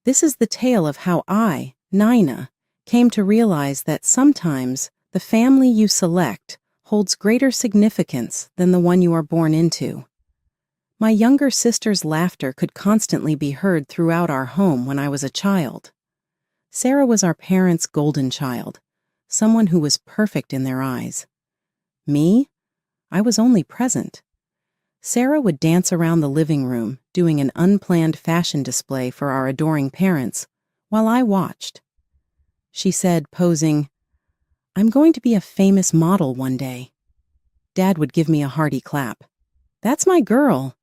This is the tale of how I, Nina, came to realize that sometimes the family you select holds greater significance than the one you are born into. My younger sister's laughter could constantly be heard throughout our home when I was a child. Sarah was our parents' golden child, someone who was perfect in their eyes. Me? I was only present. Sarah would dance around the living room, doing an unplanned fashion display for our adoring parents, while I watched. She said, posing, "I'm going to be a famous model one day." Dad would give me a hearty clap. "That's my girl.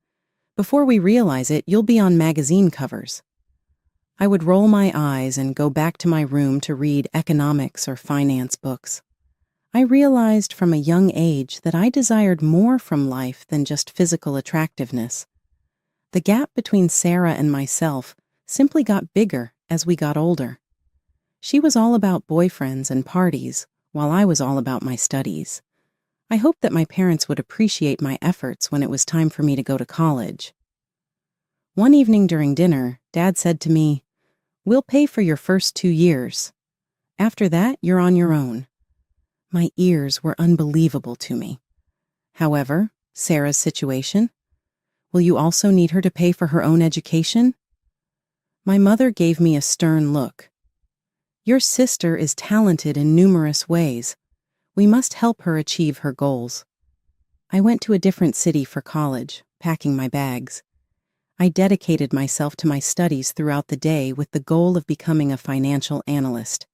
Before we realize it, you'll be on magazine covers." I would roll my eyes and go back to my room to read economics or finance books. I realized from a young age that I desired more from life than just physical attractiveness. The gap between Sarah and myself simply got bigger as we got older. She was all about boyfriends and parties, while I was all about my studies. I hoped that my parents would appreciate my efforts when it was time for me to go to college. One evening during dinner, Dad said to me, "We'll pay for your first 2 years. After that, you're on your own." My ears were unbelievable to me. However, Sarah's situation? Will you also need her to pay for her own education? My mother gave me a stern look. "Your sister is talented in numerous ways. We must help her achieve her goals." I went to a different city for college, packing my bags. I dedicated myself to my studies throughout the day with the goal of becoming a financial analyst.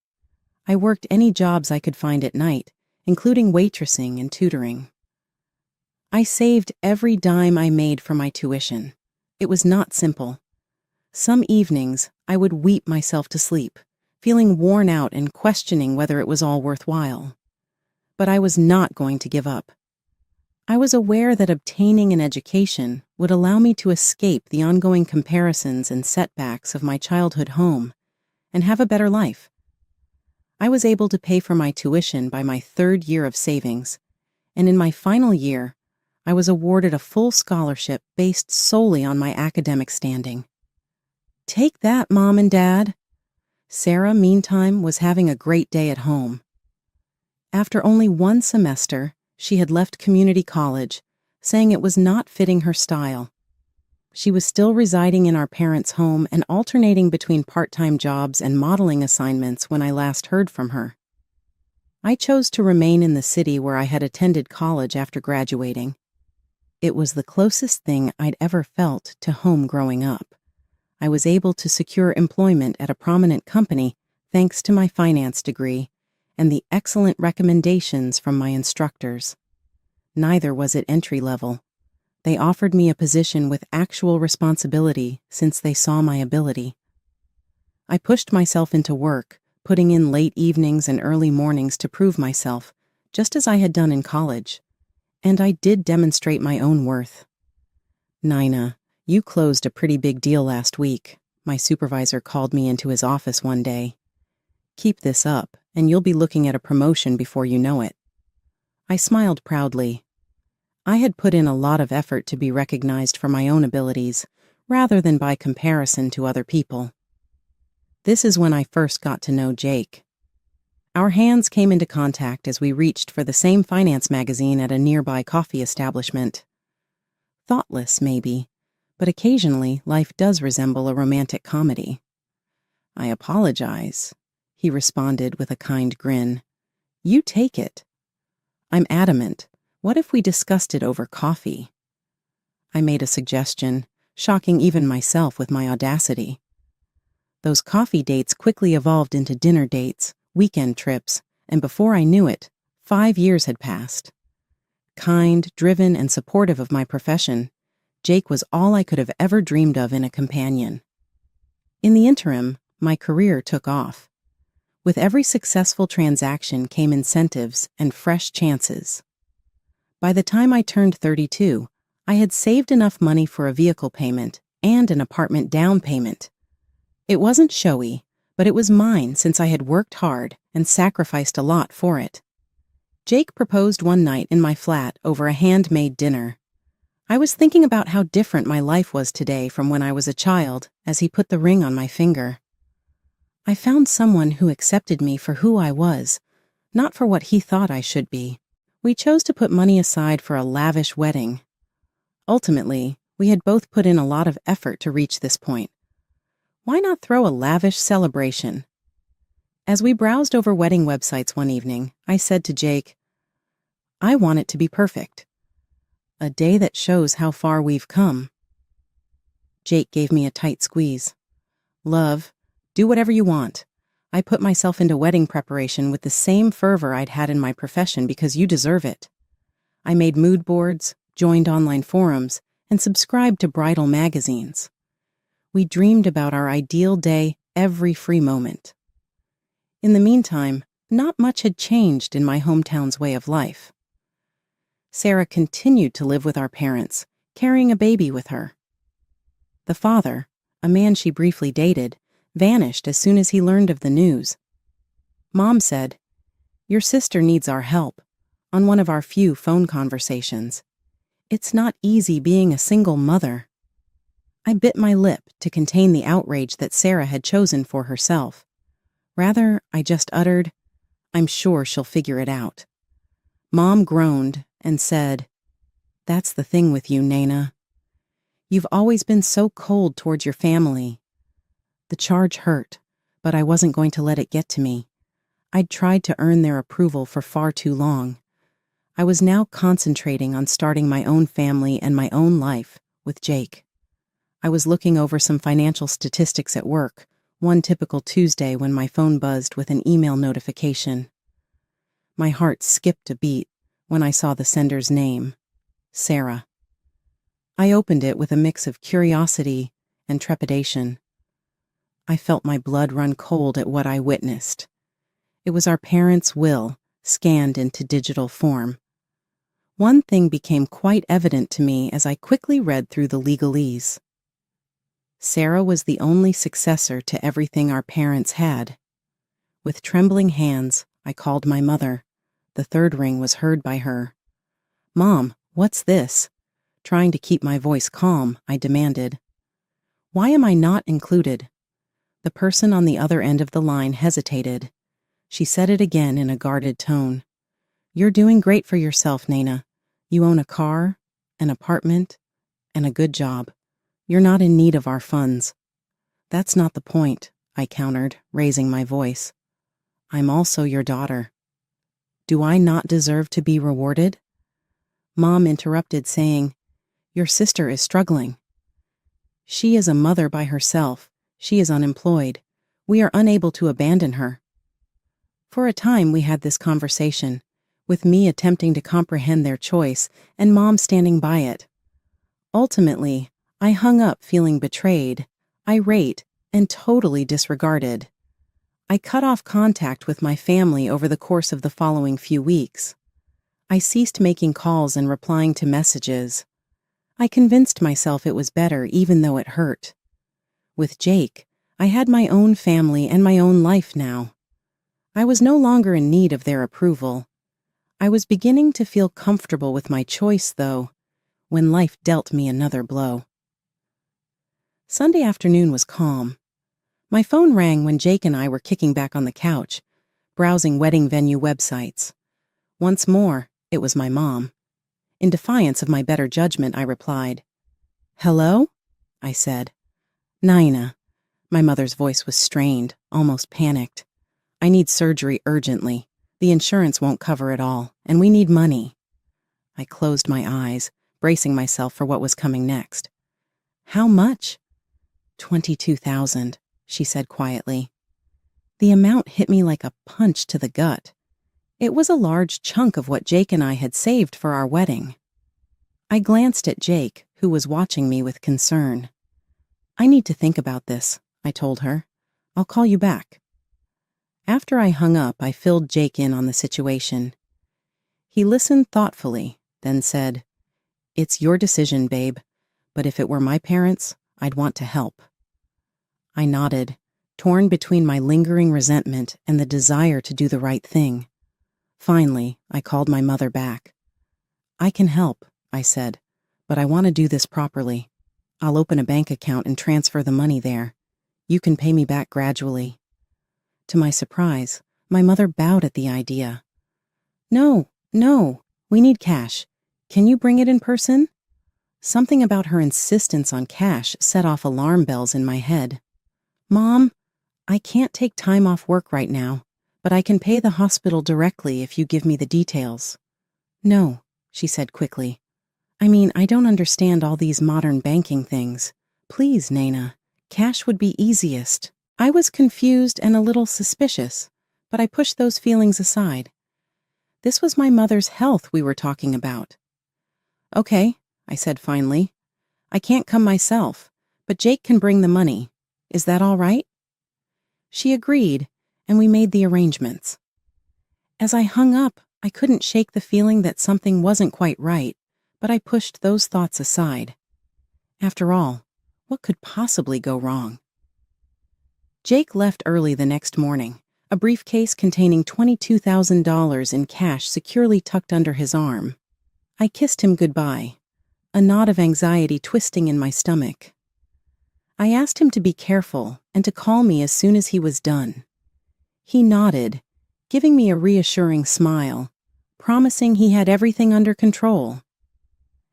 I worked any jobs I could find at night, including waitressing and tutoring. I saved every dime I made for my tuition. It was not simple. Some evenings, I would weep myself to sleep, feeling worn out and questioning whether it was all worthwhile. But I was not going to give up. I was aware that obtaining an education would allow me to escape the ongoing comparisons and setbacks of my childhood home and have a better life. I was able to pay for my tuition by my 3rd year of savings, and in my final year, I was awarded a full scholarship based solely on my academic standing. Take that, Mom and Dad. Sarah, meantime, was having a great day at home. After only 1 semester, she had left community college, saying it was not fitting her style. She was still residing in our parents' home and alternating between part-time jobs and modeling assignments when I last heard from her. I chose to remain in the city where I had attended college after graduating. It was the closest thing I'd ever felt to home growing up. I was able to secure employment at a prominent company thanks to my finance degree and the excellent recommendations from my instructors. Neither was it entry level. They offered me a position with actual responsibility since they saw my ability. I pushed myself into work, putting in late evenings and early mornings to prove myself, just as I had done in college. And I did demonstrate my own worth. "Nina, you closed a pretty big deal last week," my supervisor called me into his office one day. "Keep this up, and you'll be looking at a promotion before you know it." I smiled proudly. I had put in a lot of effort to be recognized for my own abilities, rather than by comparison to other people. This is when I first got to know Jake. Our hands came into contact as we reached for the same finance magazine at a nearby coffee establishment. Thoughtless, maybe, but occasionally life does resemble a romantic comedy. "I apologize," he responded with a kind grin. "You take it." I'm adamant. What if we discussed it over coffee? I made a suggestion, shocking even myself with my audacity. Those coffee dates quickly evolved into dinner dates, weekend trips, and before I knew it, 5 years had passed. Kind, driven, and supportive of my profession, Jake was all I could have ever dreamed of in a companion. In the interim, my career took off. With every successful transaction came incentives and fresh chances. By the time I turned 32, I had saved enough money for a vehicle payment and an apartment down payment. It wasn't showy, but it was mine since I had worked hard and sacrificed a lot for it. Jake proposed one night in my flat over a handmade dinner. I was thinking about how different my life was today from when I was a child as he put the ring on my finger. I found someone who accepted me for who I was, not for what he thought I should be. We chose to put money aside for a lavish wedding. Ultimately, we had both put in a lot of effort to reach this point. Why not throw a lavish celebration? As we browsed over wedding websites one evening, I said to Jake, "I want it to be perfect. A day that shows how far we've come." Jake gave me a tight squeeze. "Love, do whatever you want. I put myself into wedding preparation with the same fervor I'd had in my profession because you deserve it. I made mood boards, joined online forums, and subscribed to bridal magazines. We dreamed about our ideal day every free moment. In the meantime, not much had changed in my hometown's way of life. Sarah continued to live with our parents, carrying a baby with her. The father, a man she briefly dated, vanished as soon as he learned of the news. Mom said, "Your sister needs our help," on one of our few phone conversations. It's not easy being a single mother. I bit my lip to contain the outrage that Sarah had chosen for herself. Rather, I just uttered, "I'm sure she'll figure it out." Mom groaned and said, "That's the thing with you, Nana. You've always been so cold towards your family." The charge hurt, but I wasn't going to let it get to me. I'd tried to earn their approval for far too long. I was now concentrating on starting my own family and my own life with Jake. I was looking over some financial statistics at work, one typical Tuesday when my phone buzzed with an email notification. My heart skipped a beat when I saw the sender's name, Sarah. I opened it with a mix of curiosity and trepidation. I felt my blood run cold at what I witnessed. It was our parents' will, scanned into digital form. One thing became quite evident to me as I quickly read through the legalese. Sarah was the only successor to everything our parents had. With trembling hands, I called my mother. The third ring was heard by her. "Mom, what's this?" Trying to keep my voice calm, I demanded. "Why am I not included?" The person on the other end of the line hesitated. She said it again in a guarded tone. "You're doing great for yourself, Nana. You own a car, an apartment, and a good job. You're not in need of our funds." "That's not the point," I countered, raising my voice. "I'm also your daughter. Do I not deserve to be rewarded?" Mom interrupted, saying, "Your sister is struggling. She is a mother by herself. She is unemployed. We are unable to abandon her." For a time we had this conversation, with me attempting to comprehend their choice and Mom standing by it. Ultimately, I hung up feeling betrayed, irate, and totally disregarded. I cut off contact with my family over the course of the following few weeks. I ceased making calls and replying to messages. I convinced myself it was better even though it hurt. With Jake, I had my own family and my own life now. I was no longer in need of their approval. I was beginning to feel comfortable with my choice, though, when life dealt me another blow. Sunday afternoon was calm. My phone rang when Jake and I were kicking back on the couch, browsing wedding venue websites. Once more, it was my mom. In defiance of my better judgment, I replied. "Hello?" I said. "Naina." My mother's voice was strained, almost panicked. "I need surgery urgently. The insurance won't cover it all, and we need money." I closed my eyes, bracing myself for what was coming next. "How much?" $22,000, she said quietly. The amount hit me like a punch to the gut. It was a large chunk of what Jake and I had saved for our wedding. I glanced at Jake, who was watching me with concern. "I need to think about this," I told her. "I'll call you back." After I hung up, I filled Jake in on the situation. He listened thoughtfully, then said, "It's your decision, babe, but if it were my parents, I'd want to help." I nodded, torn between my lingering resentment and the desire to do the right thing. Finally, I called my mother back. "I can help," I said, but I want to do this properly. I'll open a bank account and transfer the money there. You can pay me back gradually." To my surprise, my mother bowed at the idea. No, we need cash. Can you bring it in person?" Something about her insistence on cash set off alarm bells in my head. "Mom, I can't take time off work right now, but I can pay the hospital directly if you give me the details." "No," she said quickly. I don't understand all these modern banking things. Please, Nana, cash would be easiest." I was confused and a little suspicious, but I pushed those feelings aside. This was my mother's health we were talking about. "Okay," I said finally. "I can't come myself, but Jake can bring the money. Is that all right?" She agreed, and we made the arrangements. As I hung up, I couldn't shake the feeling that something wasn't quite right, but I pushed those thoughts aside. After all, what could possibly go wrong? Jake left early the next morning, a briefcase containing $22,000 in cash securely tucked under his arm. I kissed him goodbye, a knot of anxiety twisting in my stomach. I asked him to be careful and to call me as soon as he was done. He nodded, giving me a reassuring smile, promising he had everything under control.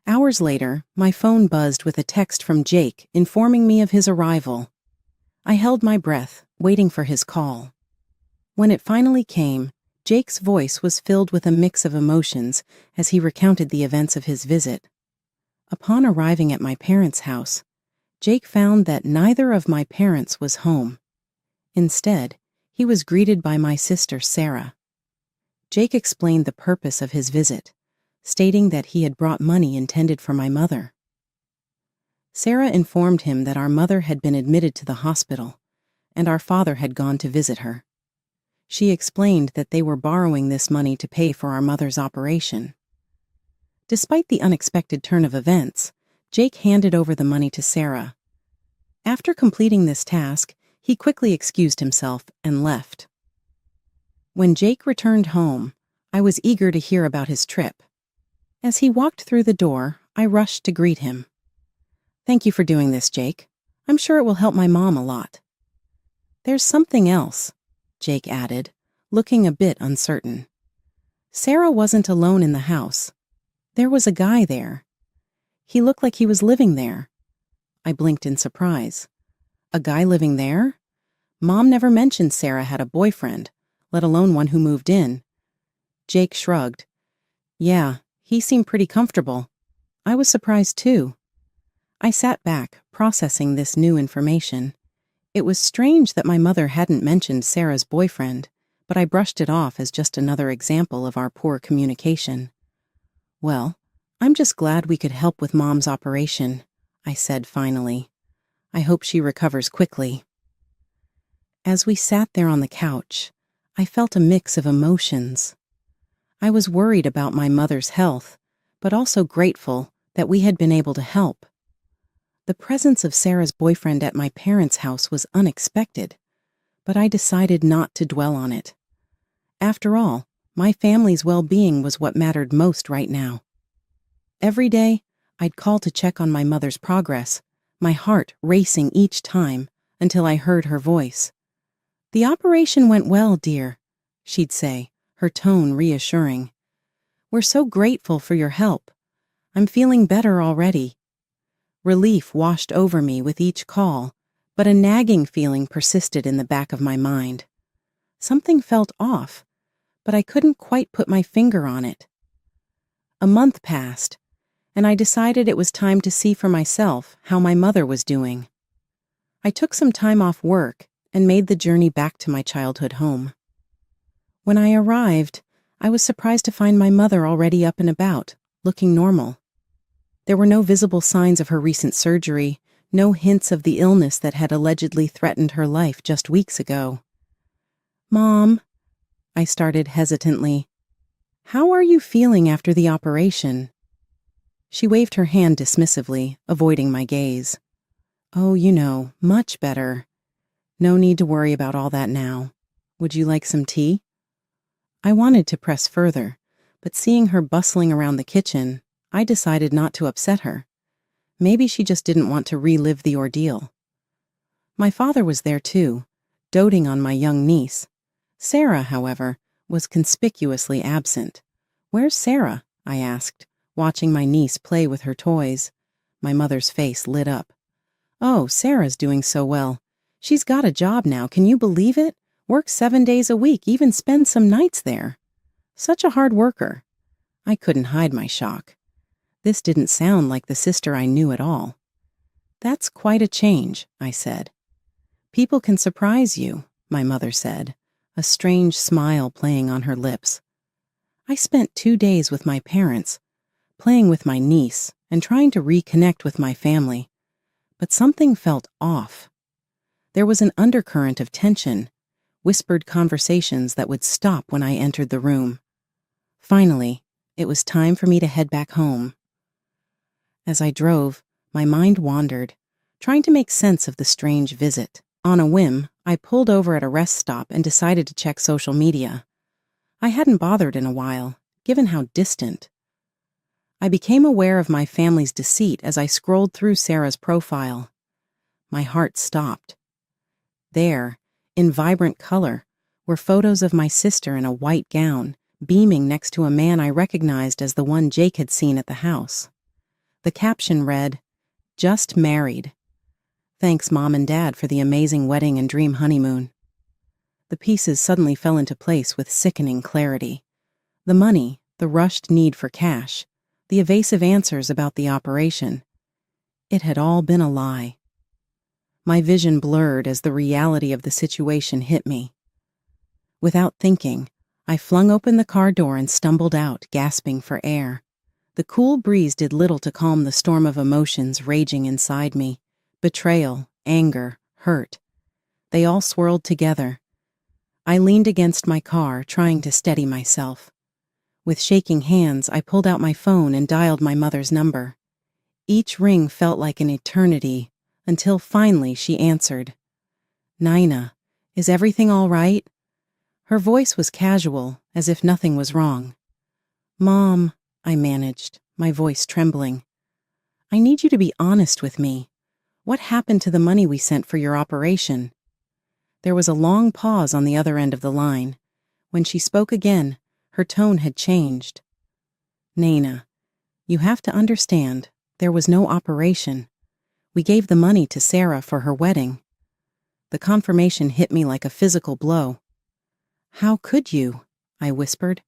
Hours later, my phone buzzed with a text from Jake informing me of his arrival. I held my breath, waiting for his call. When it finally came, Jake's voice was filled with a mix of emotions as he recounted the events of his visit. Upon arriving at my parents' house, Jake found that neither of my parents was home. Instead, he was greeted by my sister, Sarah. Jake explained the purpose of his visit, stating that he had brought money intended for my mother. Sarah informed him that our mother had been admitted to the hospital, and our father had gone to visit her. She explained that they were borrowing this money to pay for our mother's operation. Despite the unexpected turn of events, Jake handed over the money to Sarah. After completing this task, he quickly excused himself and left. When Jake returned home, I was eager to hear about his trip. As he walked through the door, I rushed to greet him. "Thank you for doing this, Jake. I'm sure it will help my mom a lot." "There's something else," Jake added, looking a bit uncertain. Sarah wasn't alone in the house. There was a guy there. He looked like he was living there. I blinked in surprise. A guy living there? Mom never mentioned Sarah had a boyfriend, let alone one who moved in. Jake shrugged. "Yeah, he seemed pretty comfortable. I was surprised too." I sat back, processing this new information. It was strange that my mother hadn't mentioned Sarah's boyfriend, but I brushed it off as just another example of our poor communication. "Well, I'm just glad we could help with Mom's operation," I said finally. "I hope she recovers quickly." As we sat there on the couch, I felt a mix of emotions. I was worried about my mother's health, but also grateful that we had been able to help. The presence of Sarah's boyfriend at my parents' house was unexpected, but I decided not to dwell on it. After all, my family's well-being was what mattered most right now. Every day, I'd call to check on my mother's progress, my heart racing each time until I heard her voice. "The operation went well, dear," she'd say, her tone reassuring. "We're so grateful for your help. I'm feeling better already." Relief washed over me with each call, but a nagging feeling persisted in the back of my mind. Something felt off, but I couldn't quite put my finger on it. A month passed, and I decided it was time to see for myself how my mother was doing. I took some time off work and made the journey back to my childhood home. When I arrived, I was surprised to find my mother already up and about, looking normal. There were no visible signs of her recent surgery, no hints of the illness that had allegedly threatened her life just weeks ago. "Mom," I started hesitantly, "how are you feeling after the operation?" She waved her hand dismissively, avoiding my gaze. "Oh, much better. No need to worry about all that now. Would you like some tea?" I wanted to press further, but seeing her bustling around the kitchen, I decided not to upset her. Maybe she just didn't want to relive the ordeal. My father was there too, doting on my young niece. Sarah, however, was conspicuously absent. "Where's Sarah?" I asked, watching my niece play with her toys. My mother's face lit up. "Oh, Sarah's doing so well. She's got a job now, can you believe it? Works 7 days a week, even spends some nights there. Such a hard worker." I couldn't hide my shock. This didn't sound like the sister I knew at all. "That's quite a change," I said. "People can surprise you," my mother said, a strange smile playing on her lips. I spent 2 days with my parents, playing with my niece and trying to reconnect with my family, but something felt off. There was an undercurrent of tension, whispered conversations that would stop when I entered the room. Finally, it was time for me to head back home. As I drove, my mind wandered, trying to make sense of the strange visit. On a whim, I pulled over at a rest stop and decided to check social media. I hadn't bothered in a while, given how distant. I became aware of my family's deceit as I scrolled through Sarah's profile. My heart stopped. There, in vibrant color, were photos of my sister in a white gown, beaming next to a man I recognized as the one Jake had seen at the house. The caption read, "Just married. Thanks Mom and Dad for the amazing wedding and dream honeymoon." The pieces suddenly fell into place with sickening clarity. The money, the rushed need for cash, the evasive answers about the operation. It had all been a lie. My vision blurred as the reality of the situation hit me. Without thinking, I flung open the car door and stumbled out, gasping for air. The cool breeze did little to calm the storm of emotions raging inside me. Betrayal, anger, hurt. They all swirled together. I leaned against my car, trying to steady myself. With shaking hands, I pulled out my phone and dialed my mother's number. Each ring felt like an eternity, until finally she answered. "Nina, is everything all right?" Her voice was casual, as if nothing was wrong. "Mom," I managed, my voice trembling. "I need you to be honest with me. What happened to the money we sent for your operation?" There was a long pause on the other end of the line. When she spoke again, her tone had changed. "Nina, you have to understand, there was no operation. We gave the money to Sarah for her wedding." The confirmation hit me like a physical blow. "How could you?" I whispered.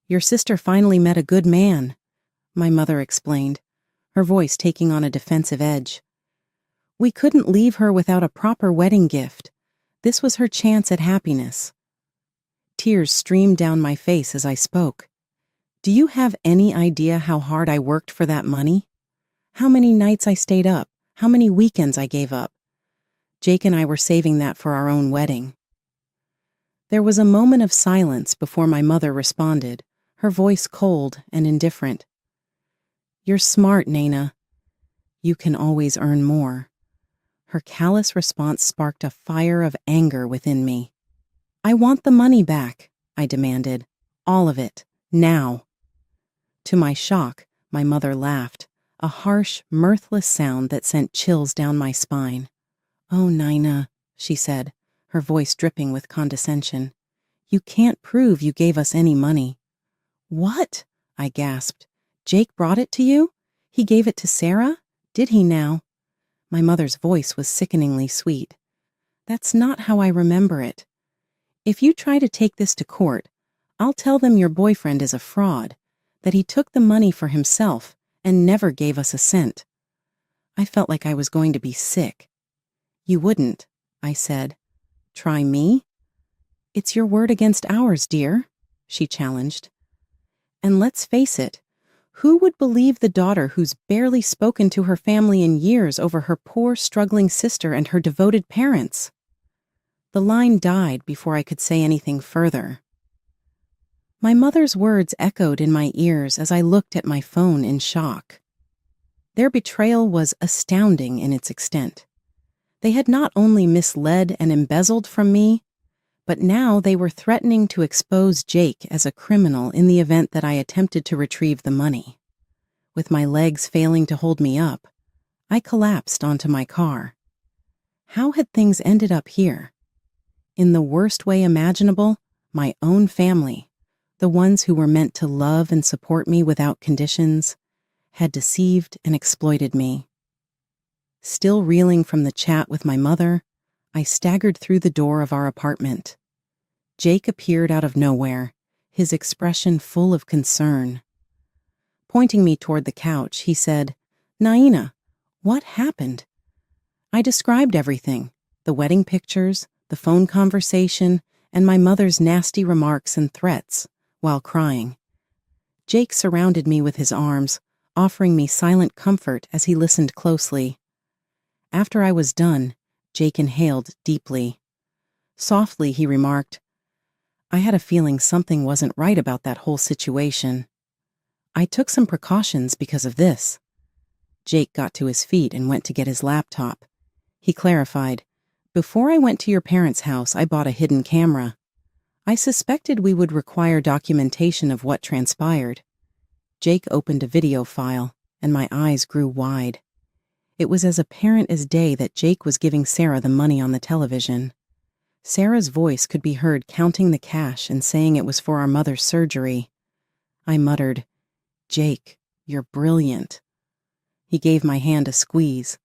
"Your sister finally met a good man," my mother explained, her voice taking on a defensive edge. "We couldn't leave her without a proper wedding gift. This was her chance at happiness." Tears streamed down my face as I spoke. "Do you have any idea how hard I worked for that money? How many nights I stayed up? How many weekends I gave up? Jake and I were saving that for our own wedding." There was a moment of silence before my mother responded, her voice cold and indifferent. "You're smart, Nina. You can always earn more." Her callous response sparked a fire of anger within me. "I want the money back," I demanded. "All of it. Now." To my shock, my mother laughed, a harsh, mirthless sound that sent chills down my spine. "Oh, Nina," she said, her voice dripping with condescension. "You can't prove you gave us any money." "What?" I gasped. "Jake brought it to you? He gave it to Sarah? Did he now?" My mother's voice was sickeningly sweet. "That's not how I remember it. If you try to take this to court, I'll tell them your boyfriend is a fraud, that he took the money for himself and never gave us a cent." I felt like I was going to be sick. "You wouldn't," I said. "Try me?" "It's your word against ours, dear," she challenged. "And let's face it, who would believe the daughter who's barely spoken to her family in years over her poor, struggling sister and her devoted parents?" The line died before I could say anything further. My mother's words echoed in my ears as I looked at my phone in shock. Their betrayal was astounding in its extent. They had not only misled and embezzled from me, but now they were threatening to expose Jake as a criminal in the event that I attempted to retrieve the money. With my legs failing to hold me up, I collapsed onto my car. How had things ended up here? In the worst way imaginable, my own family, the ones who were meant to love and support me without conditions, had deceived and exploited me. Still reeling from the chat with my mother, I staggered through the door of our apartment. Jake appeared out of nowhere, his expression full of concern. Pointing me toward the couch, he said, "Naina, what happened?" I described everything, the wedding pictures, the phone conversation, and my mother's nasty remarks and threats, while crying. Jake surrounded me with his arms, offering me silent comfort as he listened closely. After I was done, Jake inhaled deeply. Softly, he remarked, "I had a feeling something wasn't right about that whole situation. I took some precautions because of this." Jake got to his feet and went to get his laptop. He clarified, "Before I went to your parents' house, I bought a hidden camera. I suspected we would require documentation of what transpired." Jake opened a video file, and my eyes grew wide. It was as apparent as day that Jake was giving Sarah the money on the television. Sarah's voice could be heard counting the cash and saying it was for our mother's surgery. I muttered, "Jake, you're brilliant." He gave my hand a squeeze.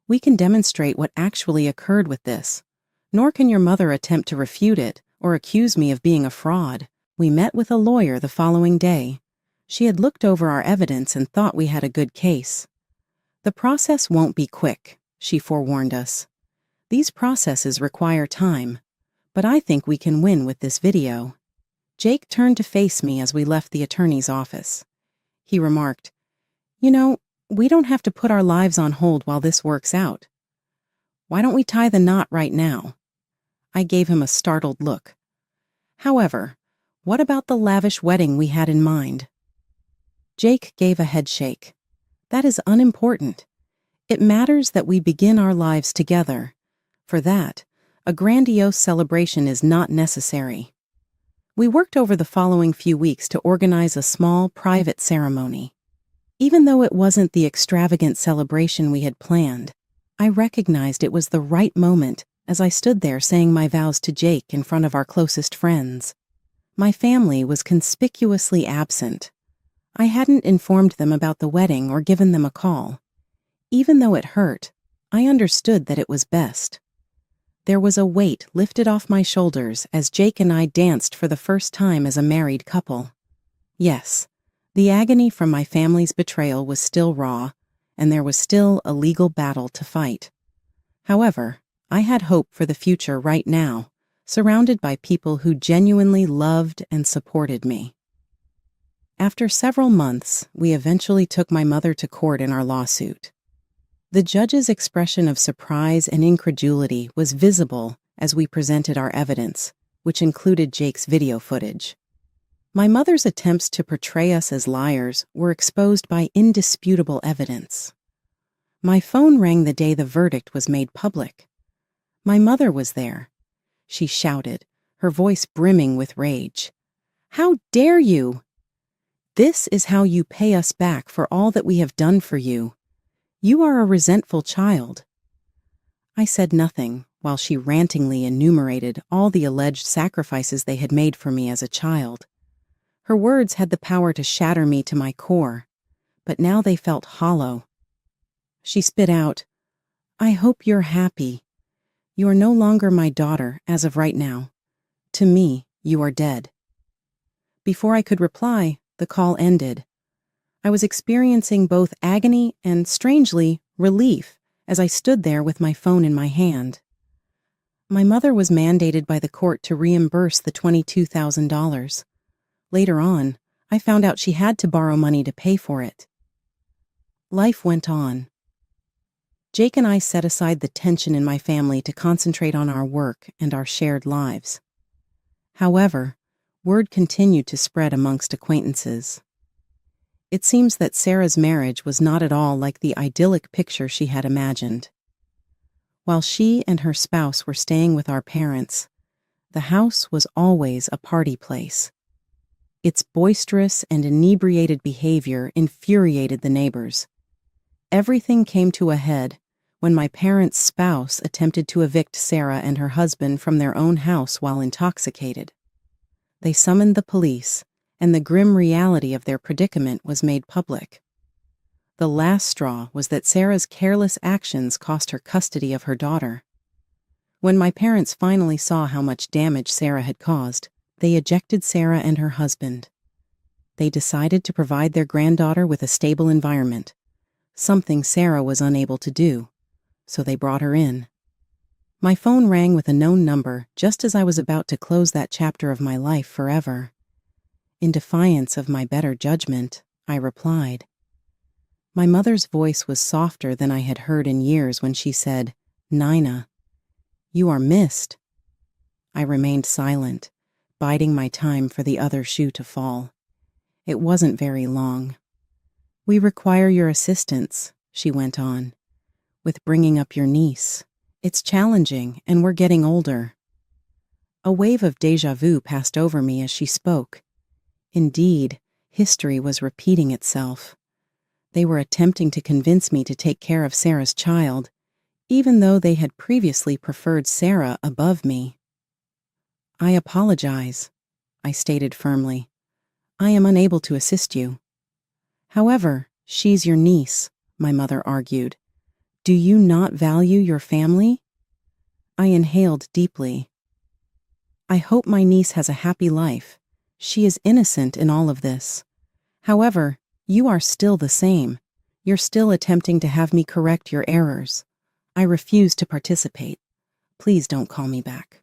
"We can demonstrate what actually occurred with this. Nor can your mother attempt to refute it or accuse me of being a fraud." We met with a lawyer the following day. She had looked over our evidence and thought we had a good case. "The process won't be quick," she forewarned us. "These processes require time, but I think we can win with this video." Jake turned to face me as we left the attorney's office. He remarked, "You know, we don't have to put our lives on hold while this works out. Why don't we tie the knot right now?" I gave him a startled look. "However, what about the lavish wedding we had in mind?" Jake gave a headshake. "That is unimportant. It matters that we begin our lives together. For that, a grandiose celebration is not necessary." We worked over the following few weeks to organize a small, private ceremony. Even though it wasn't the extravagant celebration we had planned, I recognized it was the right moment as I stood there saying my vows to Jake in front of our closest friends. My family was conspicuously absent. I hadn't informed them about the wedding or given them a call. Even though it hurt, I understood that it was best. There was a weight lifted off my shoulders as Jake and I danced for the first time as a married couple. Yes, the agony from my family's betrayal was still raw, and there was still a legal battle to fight. However, I had hope for the future right now, surrounded by people who genuinely loved and supported me. After several months, we eventually took my mother to court in our lawsuit. The judge's expression of surprise and incredulity was visible as we presented our evidence, which included Jake's video footage. My mother's attempts to portray us as liars were exposed by indisputable evidence. My phone rang the day the verdict was made public. My mother was there. She shouted, her voice brimming with rage. "How dare you! This is how you pay us back for all that we have done for you. You are a resentful child." I said nothing while she rantingly enumerated all the alleged sacrifices they had made for me as a child. Her words had the power to shatter me to my core, but now they felt hollow. She spit out, "I hope you're happy. You are no longer my daughter as of right now. To me, you are dead." Before I could reply, the call ended. I was experiencing both agony and, strangely, relief as I stood there with my phone in my hand. My mother was mandated by the court to reimburse the $22,000. Later on, I found out she had to borrow money to pay for it. Life went on. Jake and I set aside the tension in my family to concentrate on our work and our shared lives. However, word continued to spread amongst acquaintances. It seems that Sarah's marriage was not at all like the idyllic picture she had imagined. While she and her spouse were staying with our parents, the house was always a party place. Its boisterous and inebriated behavior infuriated the neighbors. Everything came to a head when my parents' spouse attempted to evict Sarah and her husband from their own house while intoxicated. They summoned the police, and the grim reality of their predicament was made public. The last straw was that Sarah's careless actions cost her custody of her daughter. When my parents finally saw how much damage Sarah had caused, they ejected Sarah and her husband. They decided to provide their granddaughter with a stable environment, something Sarah was unable to do, so they brought her in. My phone rang with a known number just as I was about to close that chapter of my life forever. In defiance of my better judgment, I replied. My mother's voice was softer than I had heard in years when she said, "Nina, you are missed." I remained silent, biding my time for the other shoe to fall. It wasn't very long. "We require your assistance," she went on, "with bringing up your niece. It's challenging, and we're getting older." A wave of déjà vu passed over me as she spoke. Indeed, history was repeating itself. They were attempting to convince me to take care of Sarah's child, even though they had previously preferred Sarah above me. "I apologize," I stated firmly. "I am unable to assist you." "However, she's your niece," my mother argued. "Do you not value your family?" I inhaled deeply. "I hope my niece has a happy life. She is innocent in all of this. However, you are still the same. You're still attempting to have me correct your errors. I refuse to participate. Please don't call me back."